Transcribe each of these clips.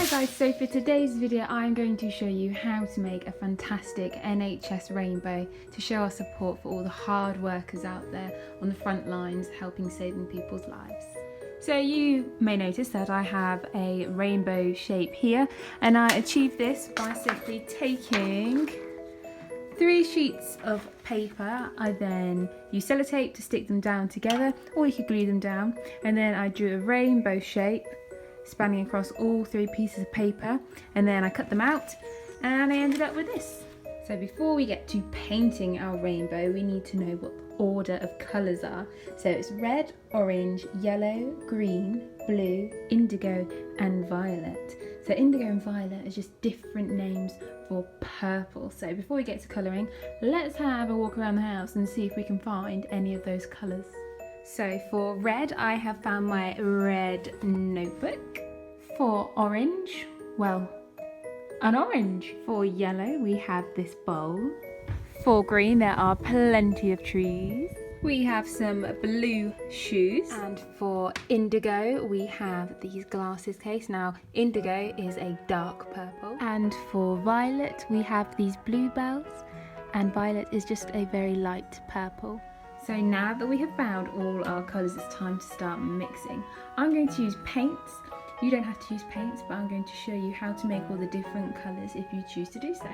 Hi guys, so for today's video I'm going to show you how to make a fantastic NHS rainbow to show our support for all the hard workers out there on the front lines helping saving people's lives. So you may notice that I have a rainbow shape here, and I achieved this by simply taking 3 sheets of paper. I then use sellotape to stick them down together, or you could glue them down, and then I drew a rainbow shape spanning across all 3 pieces of paper, and then I cut them out and I ended up with this. So before we get to painting our rainbow, we need to know what the order of colours are. So it's red, orange, yellow, green, blue, indigo and violet. So indigo and violet are just different names for purple. So before we get to colouring, let's have a walk around the house and see if we can find any of those colours. So for red, I have found my red notebook. For orange, well, an orange. For yellow, we have this bowl. For green, there are plenty of trees. We have some blue shoes. And for indigo, we have these glasses case. Now, indigo is a dark purple. And for violet, we have these bluebells. And violet is just a very light purple. So now that we have found all our colours, it's time to start mixing. I'm going to use paints. You don't have to use paints, but I'm going to show you how to make all the different colours if you choose to do so.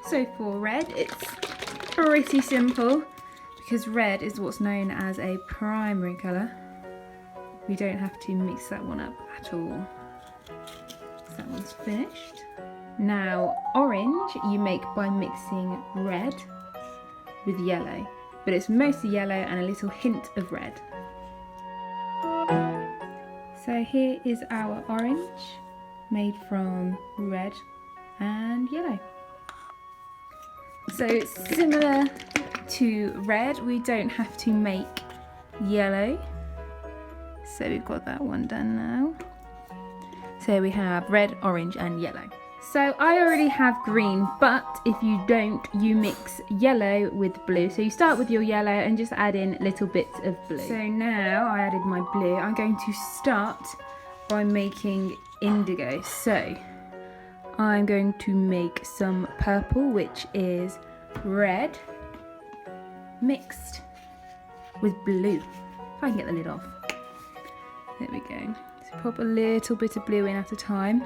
So for red, it's pretty simple because red is what's known as a primary colour. We don't have to mix that one up at all. So that one's finished. Now orange you make by mixing red with yellow. But it's mostly yellow and a little hint of red. So here is our orange, made from red and yellow. So similar to red, we don't have to make yellow. So we've got that one done now. So we have red, orange and yellow. So I already have green, but if you don't, you mix yellow with blue. So you start with your yellow and just add in little bits of blue. So now I added my blue. I'm going to start by making indigo. So I'm going to make some purple, which is red mixed with blue. If I can get the lid off. There we go. So pop a little bit of blue in at a time.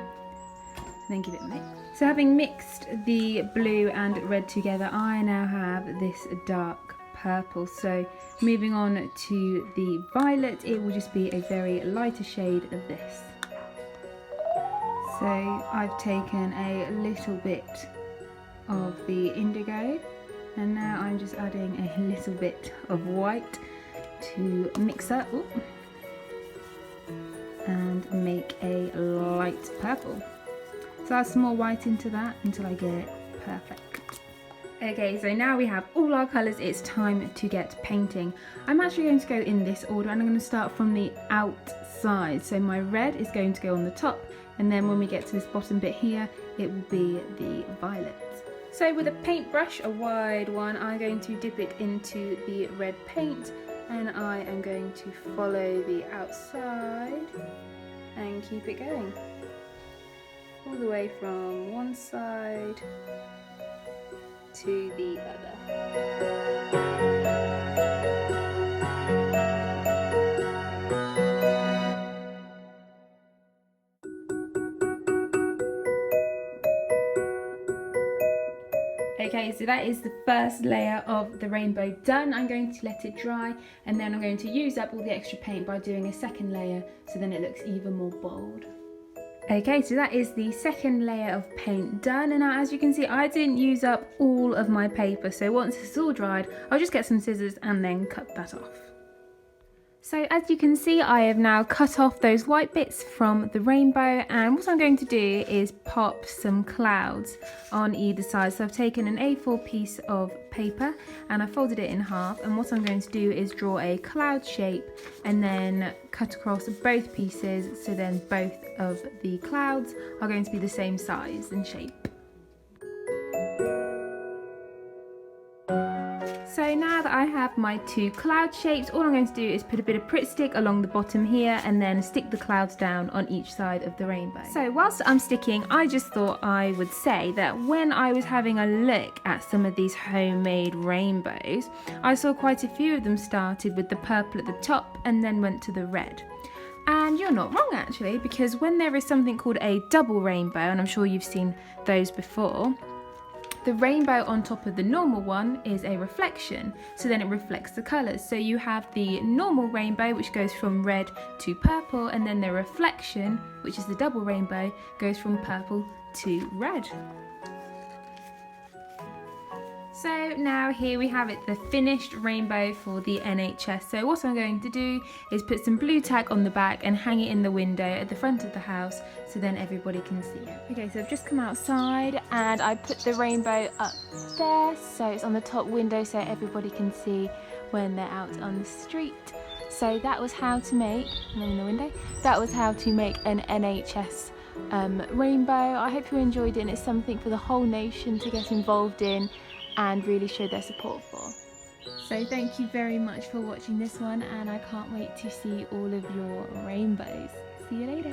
Then give it a mix. So having mixed the blue and red together, I now have this dark purple. So moving on to the violet, it will just be a very lighter shade of this. So I've taken a little bit of the indigo and now I'm just adding a little bit of white to mix up and make a light purple. So add some more white into that until I get it perfect. Okay, so now we have all our colours, it's time to get painting. I'm actually going to go in this order and I'm going to start from the outside. So my red is going to go on the top, and then when we get to this bottom bit here, it will be the violet. So with a paintbrush, a wide one, I'm going to dip it into the red paint and I am going to follow the outside and keep it going. All the way from one side to the other. Okay, so that is the first layer of the rainbow done. I'm going to let it dry and then I'm going to use up all the extra paint by doing a second layer so then it looks even more bold. Okay, so that is the second layer of paint done, and now as you can see I didn't use up all of my paper, so once it's all dried I'll just get some scissors and then cut that off. So as you can see I have now cut off those white bits from the rainbow, and what I'm going to do is pop some clouds on either side. So I've taken an A4 piece of paper and I folded it in half, and what I'm going to do is draw a cloud shape and then cut across both pieces, so then both of the clouds are going to be the same size and shape. So now that I have my 2 cloud shapes. All I'm going to do is put a bit of Pritt stick along the bottom here and then stick the clouds down on each side of the rainbow. So whilst I'm sticking, I just thought I would say that when I was having a look at some of these homemade rainbows, I saw quite a few of them started with the purple at the top and then went to the red. And you're not wrong actually, because when there is something called a double rainbow, and I'm sure you've seen those before, the rainbow on top of the normal one is a reflection, so then it reflects the colours. So you have the normal rainbow, which goes from red to purple, and then the reflection, which is the double rainbow, goes from purple to red. So now here we have it, the finished rainbow for the NHS. So what I'm going to do is put some blue tack on the back and hang it in the window at the front of the house so then everybody can see it. Okay, so I've just come outside and I put the rainbow up there so it's on the top window so everybody can see when they're out on the street. So that was how to make, and then in the window, that was how to make an NHS rainbow. I hope you enjoyed it, and it's something for the whole nation to get involved in and really show their support for. So thank you very much for watching this one, and I can't wait to see all of your rainbows. See you later.